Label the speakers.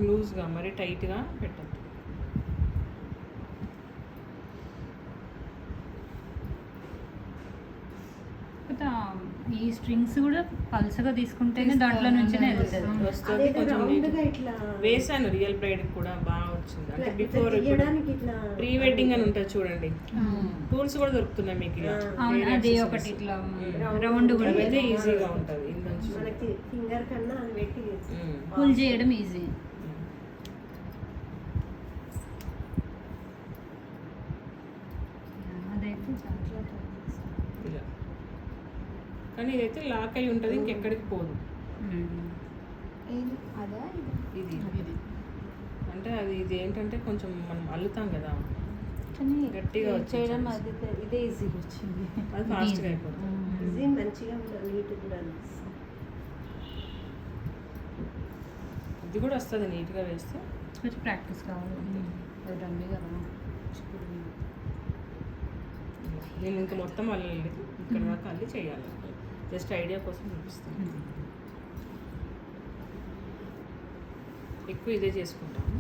Speaker 1: లూజ్గా మరి టైట్గా పెట్టద్దు.
Speaker 2: ఈ స్ట్రింగ్స్ కూడా పల్సగా తీసుకుంటేనే దాంట్లో నుంచినే వెళ్తుంది.
Speaker 1: వస్తుంది కొంచెం వేసాను రియల్ బ్రైడ్ కూడా బాగా వచ్చింది. అంటే బిఫోర్ ప్రీ వెడ్డింగ్ అని ఉంటుంది చూడండి, టూల్స్ కూడా దొరుకుతున్నాయి మీకు ఇలా.
Speaker 2: అది ఒకటి ఇట్లా రౌండ్ కూడా
Speaker 1: అయితే ఈజీగా ఉంటుంది.
Speaker 3: ఫింగర్ కన్నా అది పెట్టి
Speaker 2: పుల్ చేయడం ఈజీ. అదైతే
Speaker 1: ఇలా కానీ ఇదైతే లాక్ అయి ఉంటుంది, ఇంకెక్కడికి పోదు. ఇది అంటే అది ఇది ఏంటంటే కొంచెం మనం అల్లుతాం కదా, గట్టిగా
Speaker 3: చేయడం అది ఇదే ఈజీగా వచ్చింది.
Speaker 1: అది ఫాస్ట్గా అయిపోతుంది.
Speaker 3: ఈజీ మంచిగా నీట్ కూడా
Speaker 1: ఇది కూడా వస్తుంది నీట్గా వేస్తే.
Speaker 2: కొంచెం ప్రాక్టీస్ కావాలి. అది రండి కదా.
Speaker 1: నేను ఇంకా మొత్తం అల్లలేదు, ఇక్కడ దాకా అల్లి చేయాలి. జస్ట్ ఐడియా కోసం చూపిస్తాను. ఎక్కువ ఇదే చేసుకుంటాను.